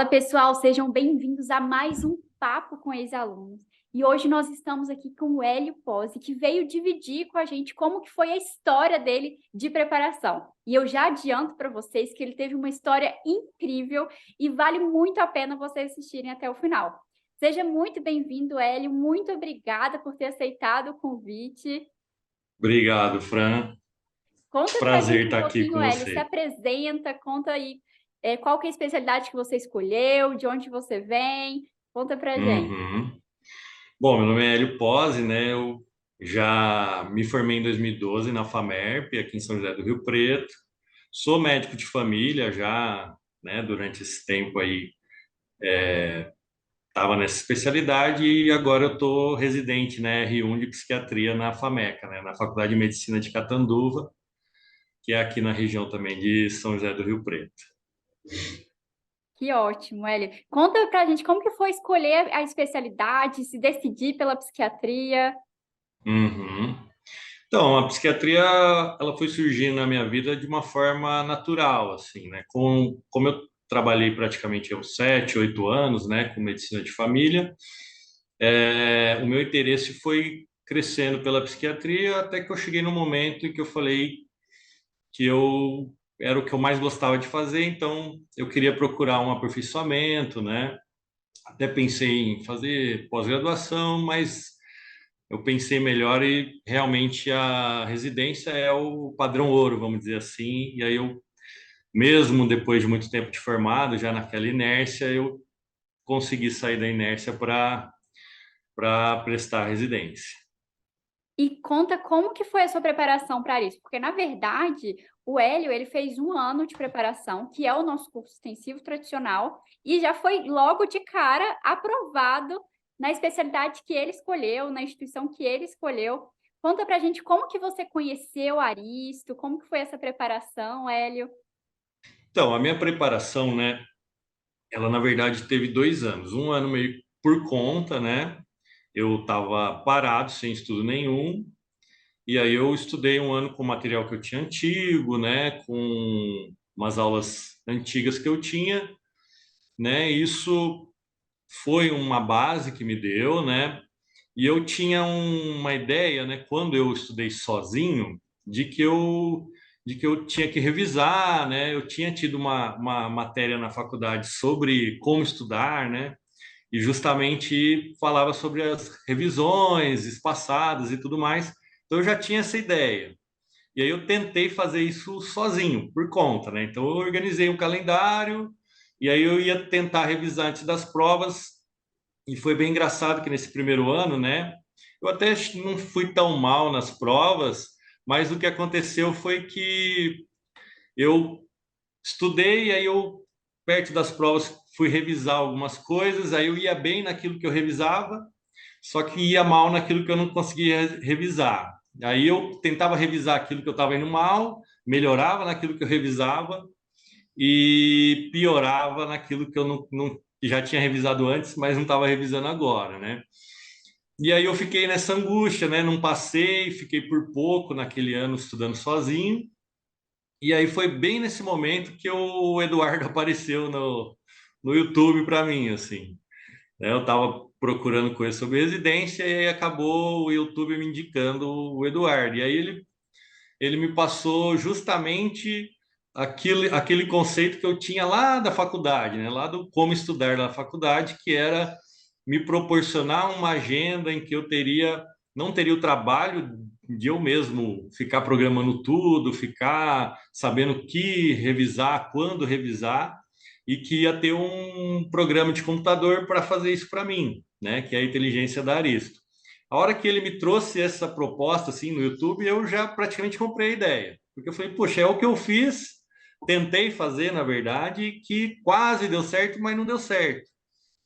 Fala pessoal, sejam bem-vindos a mais um Papo com Ex-Alunos. E hoje nós estamos aqui com o Hélio Pozzi, que veio dividir com a gente como que foi a história dele de preparação. E eu já adianto para vocês que ele teve uma história incrível e vale muito a pena vocês assistirem até o final. Seja muito bem-vindo, Hélio. Muito obrigada por ter aceitado o convite. Obrigado, Fran. Conta pra Prazer gente um estar aqui pouquinho, com Hélio, se você. apresenta, conta aí qual que é a especialidade que você escolheu, de onde você vem, conta pra gente. Uhum. Bom, meu nome é Hélio Pozzi, né? Eu já me formei em 2012 na FAMERP, aqui em São José do Rio Preto. Sou médico de família já, né? Durante esse tempo aí, estava nessa especialidade e agora eu estou residente na R1 de psiquiatria na FAMECA, né? Na Faculdade de Medicina de Catanduva, que é aqui na região também de São José do Rio Preto. Que ótimo, Hélio. Conta pra gente como que foi escolher a especialidade, se decidir pela psiquiatria. Uhum. Então, a psiquiatria, ela foi surgindo na minha vida de uma forma natural, assim, né? Como eu trabalhei praticamente há uns 7, 8 anos, né, com medicina de família, o meu interesse foi crescendo pela psiquiatria até que eu cheguei no momento em que eu falei que eu era o que eu mais gostava de fazer, então eu queria procurar um aperfeiçoamento, né? Até pensei em fazer pós-graduação, mas eu pensei melhor e realmente a residência é o padrão ouro, vamos dizer assim. E aí eu, mesmo depois de muito tempo de formado, já naquela inércia, eu consegui sair da inércia para prestar residência. E conta como que foi a sua preparação para isso, porque na verdade o Hélio ele fez um ano de preparação, que é o nosso curso extensivo tradicional, e já foi logo de cara aprovado na especialidade que ele escolheu, na instituição que ele escolheu. Conta para a gente como que você conheceu Aristo, como que foi essa preparação, Hélio? Então, a minha preparação, né, ela na verdade teve 2 anos. Um ano meio por conta, né? Eu estava parado, sem estudo nenhum. E aí eu estudei um ano com material que eu tinha antigo, né? Com umas aulas antigas que eu tinha, né? Isso foi uma base que me deu, né? E eu tinha uma ideia, né, quando eu estudei sozinho, de que eu de que eu tinha que revisar, né? Eu tinha tido uma matéria na faculdade sobre como estudar, né? E justamente falava sobre as revisões espaçadas e tudo mais. Então eu já tinha essa ideia. E aí eu tentei fazer isso sozinho, por conta, né? Então eu organizei um calendário e aí eu ia tentar revisar antes das provas e foi bem engraçado que nesse primeiro ano, né? Eu até não fui tão mal nas provas, mas o que aconteceu foi que eu estudei, aí eu, perto das provas, fui revisar algumas coisas, aí eu ia bem naquilo que eu revisava, só que ia mal naquilo que eu não conseguia revisar. Aí eu tentava revisar aquilo que eu estava indo mal, melhorava naquilo que eu revisava e piorava naquilo que eu que já tinha revisado antes, mas não estava revisando agora, né? E aí eu fiquei nessa angústia, né? Não passei, fiquei por pouco naquele ano estudando sozinho. E aí foi bem nesse momento que o Eduardo apareceu no YouTube para mim, assim. Né? Eu estava procurando coisa sobre residência e aí acabou o YouTube me indicando o Eduardo. E aí ele me passou justamente aquele conceito que eu tinha lá da faculdade, né? Lá do como estudar na faculdade, que era me proporcionar uma agenda em que eu não teria o trabalho de eu mesmo ficar programando tudo, ficar sabendo o que revisar, quando revisar, e que ia ter um programa de computador para fazer isso para mim, né? Que é a inteligência da Aristo. A hora que ele me trouxe essa proposta assim no YouTube, eu já praticamente comprei a ideia, porque eu falei, poxa, é o que eu fiz, tentei fazer, na verdade, que quase deu certo, mas não deu certo,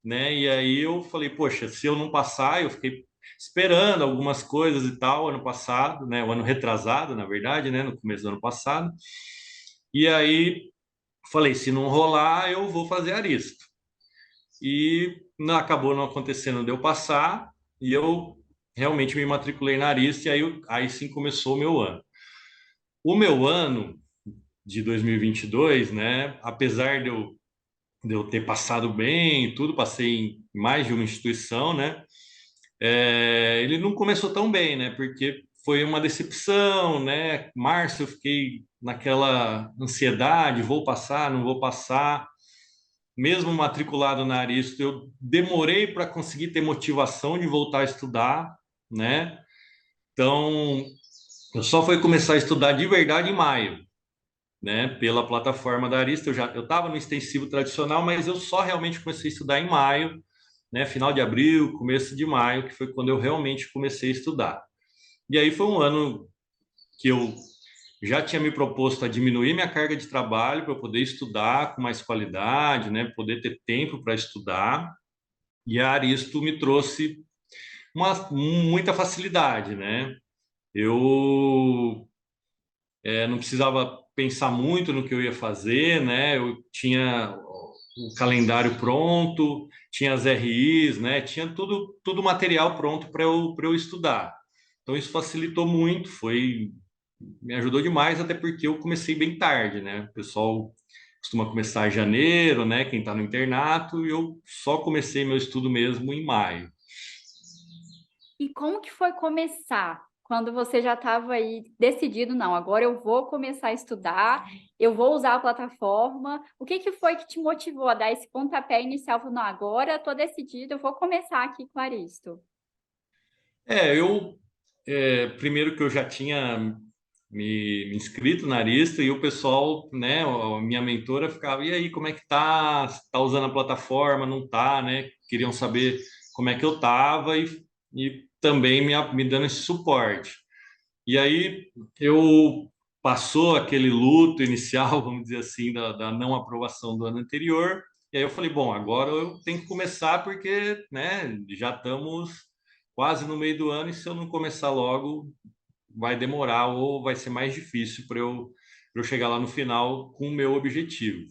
né? E aí eu falei, poxa, se eu não passar, eu fiquei esperando algumas coisas e tal ano passado, né? O ano retrasado, na verdade, né? No começo do ano passado. E aí falei, se não rolar, eu vou fazer Aristo. E acabou não acontecendo de eu passar, e eu realmente me matriculei na Aristo, e aí sim começou o meu ano. O meu ano de 2022, né? Apesar de eu de eu ter passado bem e tudo, passei em mais de uma instituição, né? Ele não começou tão bem, né? Porque foi uma decepção, né? Março eu fiquei naquela ansiedade, vou passar, não vou passar. Mesmo matriculado na Aristo, eu demorei para conseguir ter motivação de voltar a estudar, né? Então, eu só fui começar a estudar de verdade em maio, né? Pela plataforma da Aristo, eu estava no extensivo tradicional, mas eu só realmente comecei a estudar em maio, né? Final de abril, começo de maio, que foi quando eu realmente comecei a estudar. E aí foi um ano que eu já tinha me proposto a diminuir minha carga de trabalho para eu poder estudar com mais qualidade, né? Poder ter tempo para estudar. E a Aristo me trouxe muita facilidade, né? Eu não precisava pensar muito no que eu ia fazer, né? Eu tinha o calendário pronto, tinha as RIs, né? Tinha tudo material pronto para eu estudar. Então isso facilitou muito, me ajudou demais, até porque eu comecei bem tarde, né? O pessoal costuma começar em janeiro, né? Quem está no internato, e eu só comecei meu estudo mesmo em maio. E como que foi começar? Quando você já estava aí decidido, não, agora eu vou começar a estudar, eu vou usar a plataforma. O que que foi que te motivou a dar esse pontapé inicial? Falou, não, agora estou decidido, eu vou começar aqui com Aristo. Eu primeiro que eu já tinha me inscrito na Arista e o pessoal, né, a minha mentora ficava, e aí, como é que tá? Tá usando a plataforma? Não tá, né? Queriam saber como é que eu tava e também me dando esse suporte. E aí eu passou aquele luto inicial, vamos dizer assim, da não aprovação do ano anterior. E aí eu falei, bom, agora eu tenho que começar porque, né, já estamos quase no meio do ano e se eu não começar logo, vai demorar ou vai ser mais difícil para eu chegar lá no final com o meu objetivo.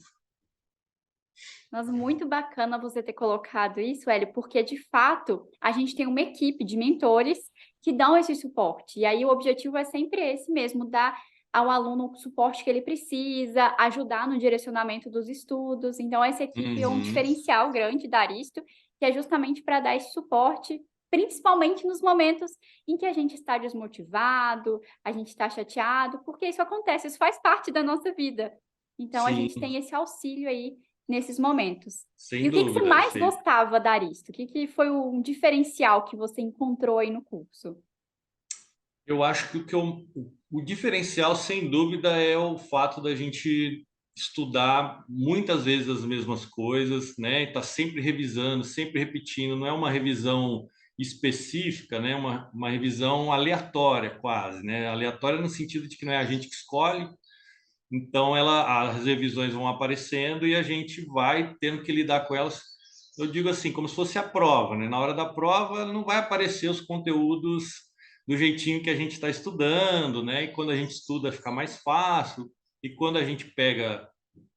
Mas muito bacana você ter colocado isso, Hélio, porque de fato a gente tem uma equipe de mentores que dão esse suporte. E aí o objetivo é sempre esse mesmo, dar ao aluno o suporte que ele precisa, ajudar no direcionamento dos estudos. Então, essa equipe é um Uhum, diferencial grande da Aristo, que é justamente para dar esse suporte, principalmente nos momentos em que a gente está desmotivado, a gente está chateado, porque isso acontece, isso faz parte da nossa vida. Então, a sim, gente tem esse auxílio aí nesses momentos. E sem o que que você dúvida. mais gostava da Aristo? O que que foi um diferencial que você encontrou aí no curso? Eu acho que o diferencial, sem dúvida, é o fato da gente estudar muitas vezes as mesmas coisas, né? Tá sempre revisando, sempre repetindo. Não é uma revisão específica, né? Uma revisão aleatória, quase, né? Aleatória no sentido de que não é a gente que escolhe. Então, as revisões vão aparecendo e a gente vai tendo que lidar com elas. Eu digo assim, como se fosse a prova, né? Na hora da prova, não vai aparecer os conteúdos do jeitinho que a gente está estudando, né? E quando a gente estuda, fica mais fácil. E quando a gente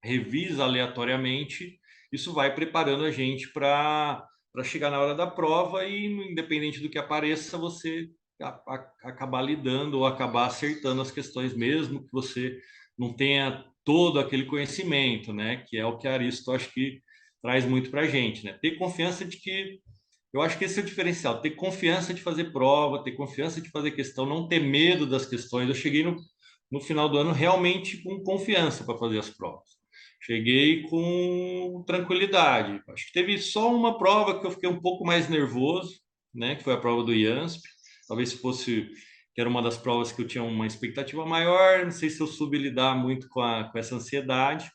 revisa aleatoriamente, isso vai preparando a gente para chegar na hora da prova e, independente do que apareça, você acabar lidando ou acabar acertando as questões mesmo que você não tenha todo aquele conhecimento, né? Que é o que a Aristo acho que traz muito para a gente, né? Ter confiança de que eu acho que esse é o diferencial, ter confiança de fazer prova, ter confiança de fazer questão, não ter medo das questões. Eu cheguei no final do ano realmente com confiança para fazer as provas. Cheguei com tranquilidade. Acho que teve só uma prova que eu fiquei um pouco mais nervoso, né? Que foi a prova do IANSP. Talvez fosse que era uma das provas que eu tinha uma expectativa maior. Não sei se eu soube lidar muito com essa ansiedade.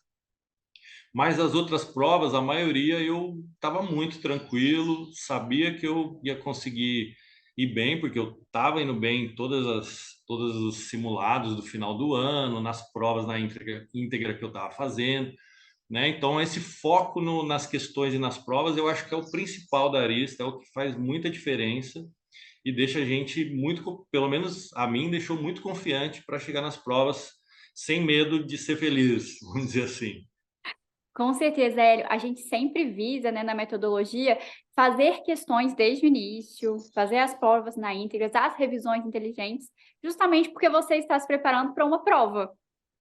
Mas as outras provas, a maioria, eu estava muito tranquilo, sabia que eu ia conseguir ir bem, porque eu estava indo bem em todos os simulados do final do ano, nas provas na íntegra que eu estava fazendo, né? Então, esse foco nas questões e nas provas, eu acho que é o principal da Arista, é o que faz muita diferença e deixa a gente muito, pelo menos a mim, deixou muito confiante para chegar nas provas sem medo de ser feliz, vamos dizer assim. Com certeza, Hélio, a gente sempre visa, né, na metodologia, fazer questões desde o início, fazer as provas na íntegra, as revisões inteligentes, justamente porque você está se preparando para uma prova.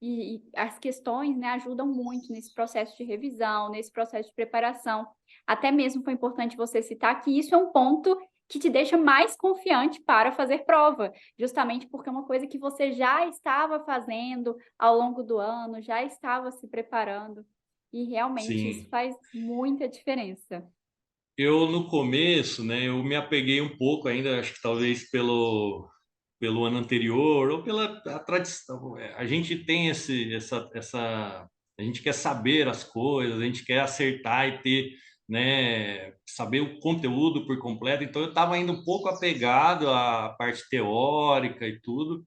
e as questões, né, ajudam muito nesse processo de revisão, nesse processo de preparação. Até mesmo foi importante você citar que isso é um ponto que te deixa mais confiante para fazer prova, justamente porque é uma coisa que você já estava fazendo ao longo do ano, já estava se preparando, e realmente isso Sim. faz muita diferença. Eu, no começo, né, eu me apeguei um pouco ainda, acho que talvez pelo ano anterior ou pela a tradição. A gente tem a gente quer saber as coisas, a gente quer acertar e ter, né, saber o conteúdo por completo. Então eu estava ainda um pouco apegado à parte teórica e tudo.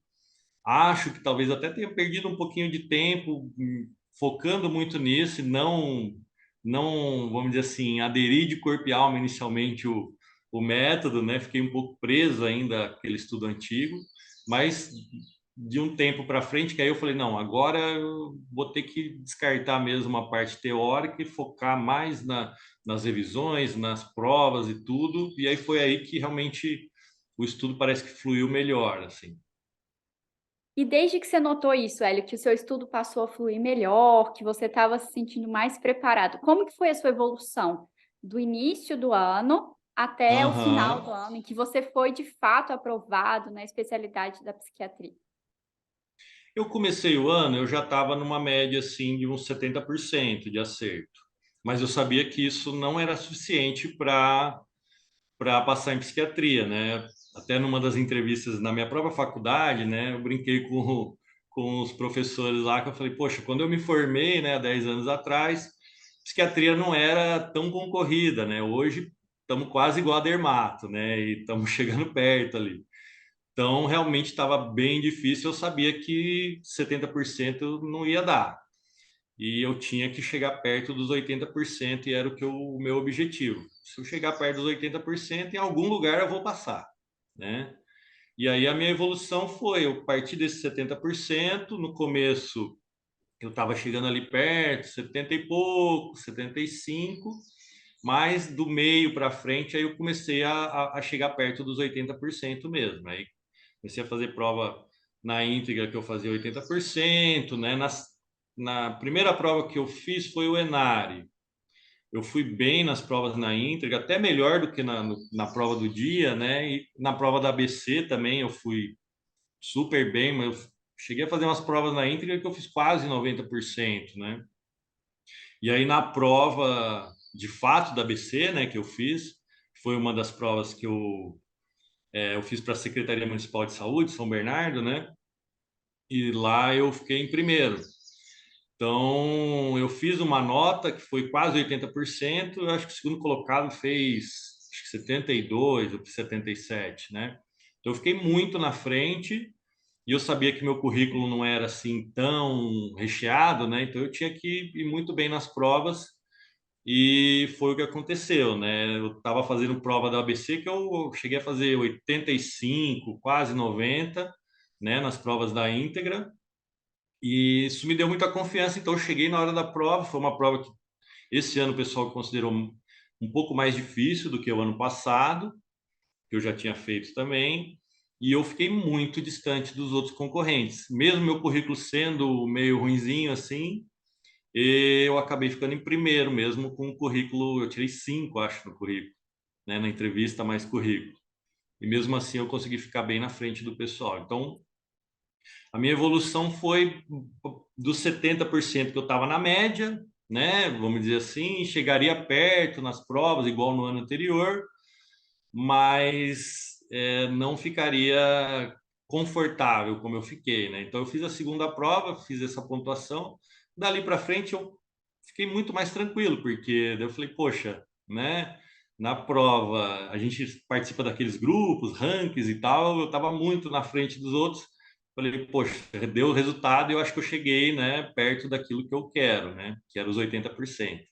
Acho que talvez até tenha perdido um pouquinho de tempo focando muito nisso e não, vamos dizer assim, aderir de corpo e alma inicialmente o método, né? Fiquei um pouco preso ainda àquele estudo antigo, mas de um tempo para frente, que aí eu falei, não, agora eu vou ter que descartar mesmo a parte teórica e focar mais nas revisões, nas provas e tudo, e aí foi aí que realmente o estudo parece que fluiu melhor, assim. E desde que você notou isso, Hélio, que o seu estudo passou a fluir melhor, que você estava se sentindo mais preparado, como que foi a sua evolução do início do ano até o final Aham. do ano, em que você foi de fato aprovado na especialidade da psiquiatria? Eu comecei o ano, eu já estava numa média assim de uns 70% de acerto, mas eu sabia que isso não era suficiente para passar em psiquiatria, né? Até numa das entrevistas na minha própria faculdade, né, eu brinquei com os professores lá que eu falei, poxa, quando eu me formei, né, há 10 anos atrás, psiquiatria não era tão concorrida, né? Hoje estamos quase igual a dermato, né? E estamos chegando perto ali. Então, realmente estava bem difícil. Eu sabia que 70% não ia dar. E eu tinha que chegar perto dos 80% e era o meu objetivo. Se eu chegar perto dos 80%, em algum lugar eu vou passar, né? E aí a minha evolução foi, eu parti desses 70%, no começo eu estava chegando ali perto, 70 e pouco, 75, mas do meio para frente aí eu comecei a chegar perto dos 80% mesmo. Aí comecei a fazer prova na íntegra que eu fazia 80%, né? Na primeira prova que eu fiz foi o Enare. Eu fui bem nas provas na íntegra, até melhor do que na prova do dia, né? E na prova da ABC também eu fui super bem, mas eu cheguei a fazer umas provas na íntegra que eu fiz quase 90%, né? E aí na prova de fato da ABC, né, que eu fiz, foi uma das provas que eu fiz para a Secretaria Municipal de Saúde, São Bernardo, né? E lá eu fiquei em primeiro. Então, eu fiz uma nota que foi quase 80%, eu acho que o segundo colocado fez acho que 72 ou 77, né? Então, eu fiquei muito na frente e eu sabia que meu currículo não era assim tão recheado, né? Então, eu tinha que ir muito bem nas provas e foi o que aconteceu, né? Eu estava fazendo prova da ABC que eu cheguei a fazer 85, quase 90, né? Nas provas da íntegra. E isso me deu muita confiança, então eu cheguei na hora da prova, foi uma prova que esse ano o pessoal considerou um pouco mais difícil do que o ano passado, que eu já tinha feito também, e eu fiquei muito distante dos outros concorrentes. Mesmo meu currículo sendo meio ruinzinho assim, eu acabei ficando em primeiro mesmo com o currículo, eu tirei 5, acho, no currículo, né, na entrevista mais currículo. E mesmo assim eu consegui ficar bem na frente do pessoal. Então, a minha evolução foi dos 70% que eu estava na média, né? Vamos dizer assim, chegaria perto nas provas, igual no ano anterior, mas não ficaria confortável como eu fiquei, né? Então eu fiz a segunda prova, fiz essa pontuação, dali para frente eu fiquei muito mais tranquilo, porque daí eu falei, poxa, né? Na prova, a gente participa daqueles grupos, rankings e tal, eu estava muito na frente dos outros. Falei, poxa, deu o resultado e eu acho que eu cheguei, né, perto daquilo que eu quero, né, que era os 80%.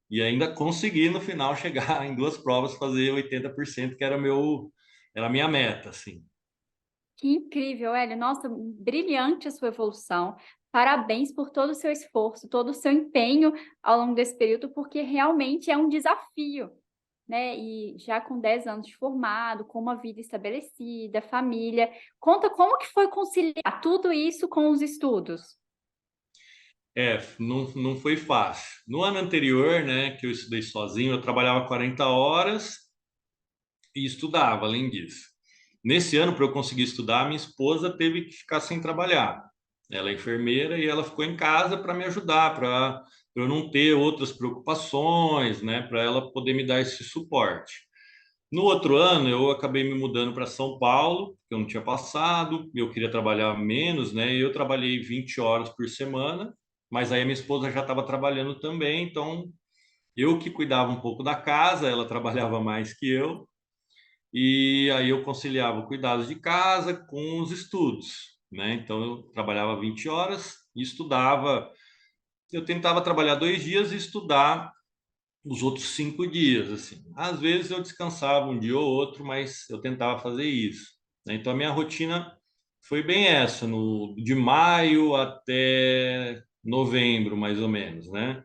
E ainda consegui no final chegar em duas provas fazer 80%, que era a minha meta, assim. Que incrível, Hélio. Nossa, brilhante a sua evolução. Parabéns por todo o seu esforço, todo o seu empenho ao longo desse período, porque realmente é um desafio, né? E já com 10 anos de formado, com uma vida estabelecida, família. Conta como que foi conciliar tudo isso com os estudos? não foi fácil. No ano anterior, né, que eu estudei sozinho, eu trabalhava 40 horas e estudava, além disso. Nesse ano, para eu conseguir estudar, minha esposa teve que ficar sem trabalhar. Ela é enfermeira e ela ficou em casa para me ajudar, para eu não ter outras preocupações, né, para ela poder me dar esse suporte. No outro ano, eu acabei me mudando para São Paulo, que eu não tinha passado, eu queria trabalhar menos, né? E eu trabalhei 20 horas por semana, mas aí a minha esposa já estava trabalhando também, então eu que cuidava um pouco da casa, ela trabalhava mais que eu, e aí eu conciliava cuidados de casa com os estudos, né? Então eu trabalhava 20 horas e estudava. Eu tentava trabalhar 2 dias e estudar os outros 5 dias, assim. Às vezes eu descansava um dia ou outro, mas eu tentava fazer isso, né? Então a minha rotina foi bem essa, de maio até novembro, mais ou menos, né?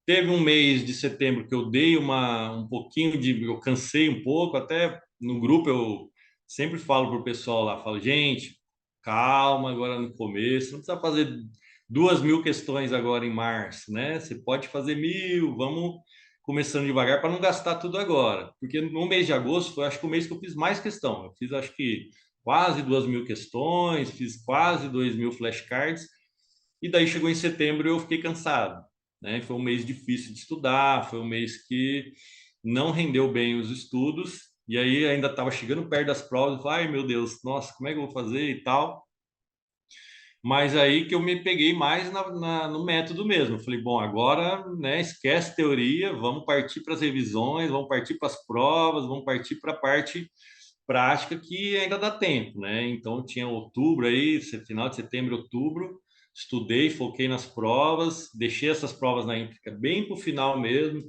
Teve um mês de setembro que eu dei um pouquinho eu cansei um pouco, até no grupo eu sempre falo pro pessoal lá, falo, gente, calma agora no começo, não precisa fazer 2.000 questões agora em março, né? Você pode fazer 1.000, vamos começando devagar para não gastar tudo agora, porque no mês de agosto foi, acho que o mês que eu fiz mais questão, eu fiz acho que quase 2.000 questões, fiz quase 2.000 flashcards, e daí chegou em setembro e eu fiquei cansado, né? Foi um mês difícil de estudar, foi um mês que não rendeu bem os estudos, e aí ainda estava chegando perto das provas, eu falei, ai meu Deus, nossa, como é que eu vou fazer e tal. Mas aí que eu me peguei mais no método mesmo. Eu falei, bom, agora, né, esquece teoria, vamos partir para as revisões, vamos partir para as provas, vamos partir para a parte prática que ainda dá tempo, né? Então tinha outubro aí, final de setembro, outubro, estudei, foquei nas provas, deixei essas provas na íntegra bem para o final mesmo.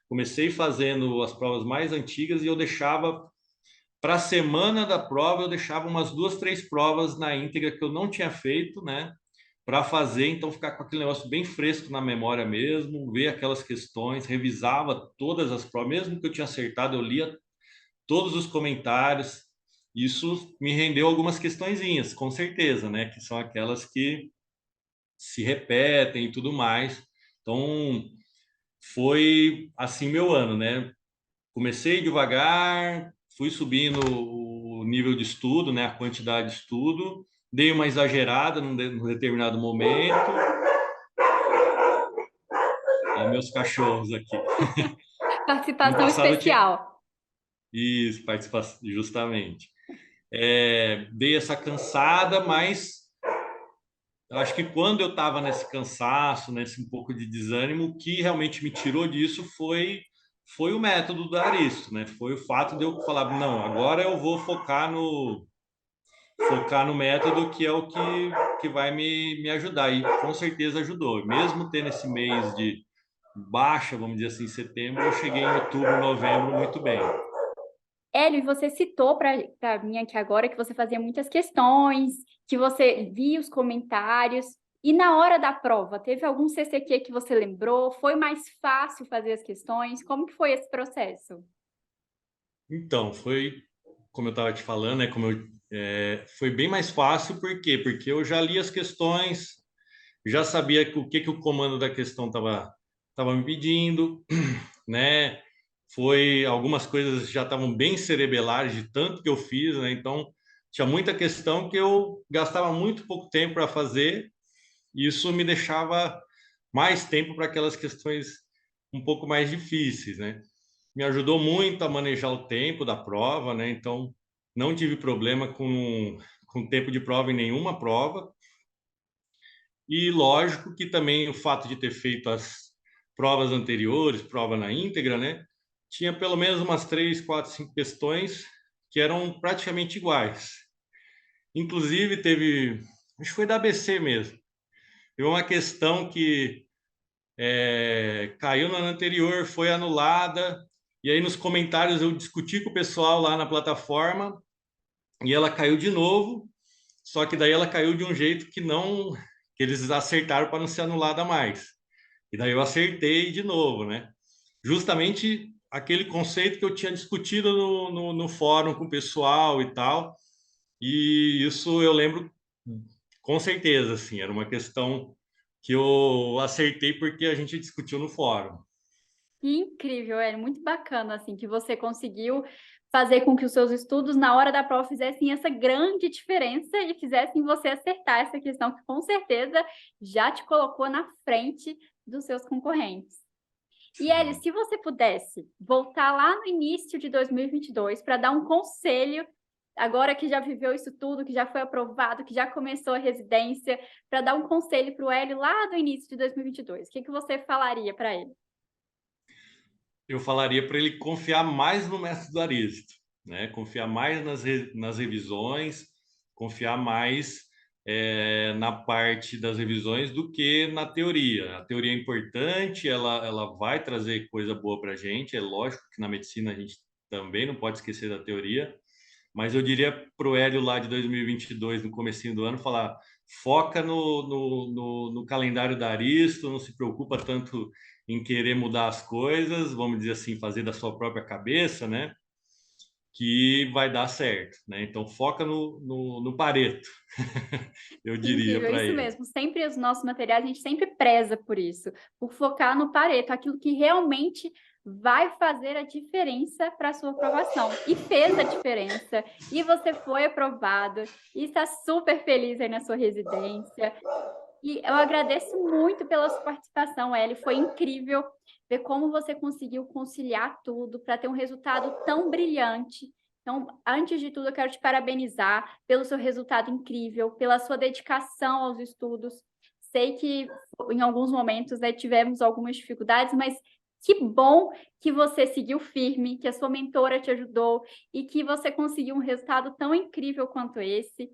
Comecei fazendo as provas mais antigas e eu deixava para a semana da prova, eu deixava umas 2, 3 provas na íntegra que eu não tinha feito, né? Para fazer, então ficar com aquele negócio bem fresco na memória mesmo, ver aquelas questões, revisava todas as provas, mesmo que eu tinha acertado, eu lia todos os comentários. Isso me rendeu algumas questõezinhas, com certeza, né? Que são aquelas que se repetem e tudo mais. Então, foi assim meu ano, né? Comecei devagar, fui subindo o nível de estudo, né? A quantidade de estudo, dei uma exagerada num determinado momento. Ó, meus cachorros aqui. No Participação passado eu tinha. especial. Isso, participação, justamente. Dei essa cansada, mas eu acho que quando eu estava nesse cansaço, nesse um pouco de desânimo, o que realmente me tirou disso foi o método do Aristo, né? Foi o fato de eu falar, não, agora eu vou focar no método que é o que vai me ajudar. E com certeza ajudou. Mesmo tendo esse mês de baixa, vamos dizer assim, em setembro, eu cheguei em outubro, novembro muito bem. Hélio, e você citou para mim aqui agora que você fazia muitas questões, que você via os comentários. E na hora da prova, teve algum CCQ que você lembrou? Foi mais fácil fazer as questões? Como que foi esse processo? Então, foi, como eu estava te falando, né, foi bem mais fácil, por quê? Porque eu já li as questões, já sabia que o comando da questão tava me pedindo, né? Algumas coisas já estavam bem cerebelares de tanto que eu fiz, né? Então, tinha muita questão que eu gastava muito pouco tempo para fazer, e isso me deixava mais tempo para aquelas questões um pouco mais difíceis, né? Me ajudou muito a manejar o tempo da prova, né? Então, não tive problema com tempo de prova em nenhuma prova. E lógico que também o fato de ter feito as provas anteriores, prova na íntegra, né? Tinha pelo menos umas 3, 4, 5 questões que eram praticamente iguais. Inclusive, acho que foi da ABC mesmo. Teve uma questão que caiu no ano anterior, foi anulada, e aí nos comentários eu discuti com o pessoal lá na plataforma, e ela caiu de novo, só que daí ela caiu de um jeito que eles acertaram para não ser anulada mais. E daí eu acertei de novo, né? Justamente aquele conceito que eu tinha discutido no fórum com o pessoal e tal, e isso eu lembro com certeza, assim, era uma questão que eu acertei porque a gente discutiu no fórum. Que incrível, é muito bacana, assim, que você conseguiu fazer com que os seus estudos, na hora da prova, fizessem essa grande diferença e fizessem você acertar essa questão, que com certeza já te colocou na frente dos seus concorrentes. E, Hélio, Sim. se você pudesse voltar lá no início de 2022 para dar um conselho, agora que já viveu isso tudo, que já foi aprovado, que já começou a residência, para dar um conselho para o Hélio lá do início de 2022, o que que você falaria para ele? Eu falaria para ele confiar mais no método Aristo, né? Confiar mais nas revisões, confiar mais na parte das revisões do que na teoria. A teoria é importante, ela vai trazer coisa boa para a gente. É lógico que na medicina a gente também não pode esquecer da teoria, mas eu diria para o Hélio lá de 2022, no comecinho do ano, falar: foca no calendário da Aristo, não se preocupa tanto em querer mudar as coisas, vamos dizer assim, fazer da sua própria cabeça, né? Que vai dar certo, né? Então foca no Pareto, eu diria Incrível, é para isso ele. mesmo. Sempre os nossos materiais, a gente sempre preza por isso, por focar no Pareto, aquilo que realmente vai fazer a diferença para a sua aprovação. E fez a diferença. E você foi aprovado. E está super feliz aí na sua residência. E eu agradeço muito pela sua participação, Ellie. Foi incrível ver como você conseguiu conciliar tudo para ter um resultado tão brilhante. Então, antes de tudo, eu quero te parabenizar pelo seu resultado incrível, pela sua dedicação aos estudos. Sei que em alguns momentos, né, tivemos algumas dificuldades, mas que bom que você seguiu firme, que a sua mentora te ajudou e que você conseguiu um resultado tão incrível quanto esse,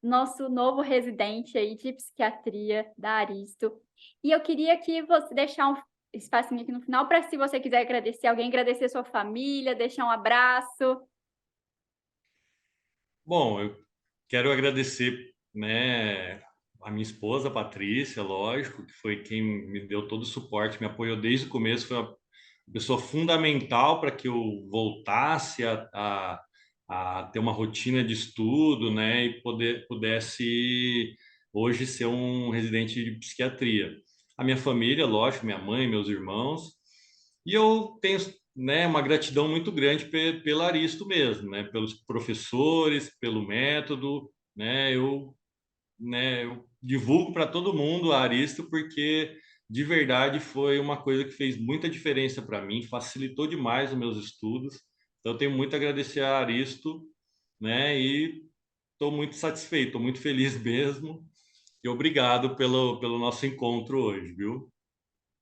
nosso novo residente aí de psiquiatria da Aristo. E eu queria que você deixar um espacinho aqui no final para, se você quiser agradecer alguém, agradecer sua família, deixar um abraço. Bom, eu quero agradecer, né, a minha esposa, Patrícia, lógico, que foi quem me deu todo o suporte, me apoiou desde o começo, foi uma pessoa fundamental para que eu voltasse a ter uma rotina de estudo, né, e pudesse hoje ser um residente de psiquiatria. A minha família, lógico, minha mãe, meus irmãos, e eu tenho, né, uma gratidão muito grande pela Aristo mesmo, né, pelos professores, pelo método, eu divulgo para todo mundo a Aristo porque de verdade foi uma coisa que fez muita diferença para mim, facilitou demais os meus estudos. Então eu tenho muito a agradecer a Aristo, né, e estou muito satisfeito, estou muito feliz mesmo. E obrigado pelo nosso encontro hoje, viu?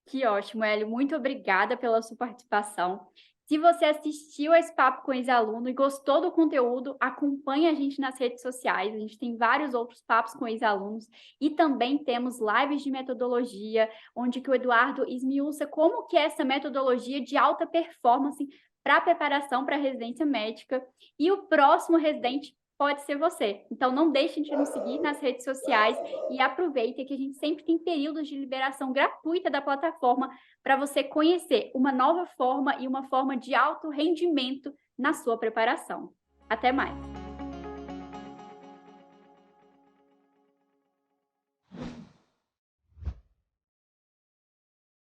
Que ótimo, Hélio. Muito obrigada pela sua participação. Se você assistiu a esse papo com ex-aluno e gostou do conteúdo, acompanhe a gente nas redes sociais. A gente tem vários outros papos com ex-alunos e também temos lives de metodologia, onde que o Eduardo esmiuça como que é essa metodologia de alta performance para preparação para a residência médica. E o próximo residente pode ser você. Então, não deixe de nos seguir nas redes sociais e aproveite que a gente sempre tem períodos de liberação gratuita da plataforma para você conhecer uma nova forma e uma forma de alto rendimento na sua preparação. Até mais!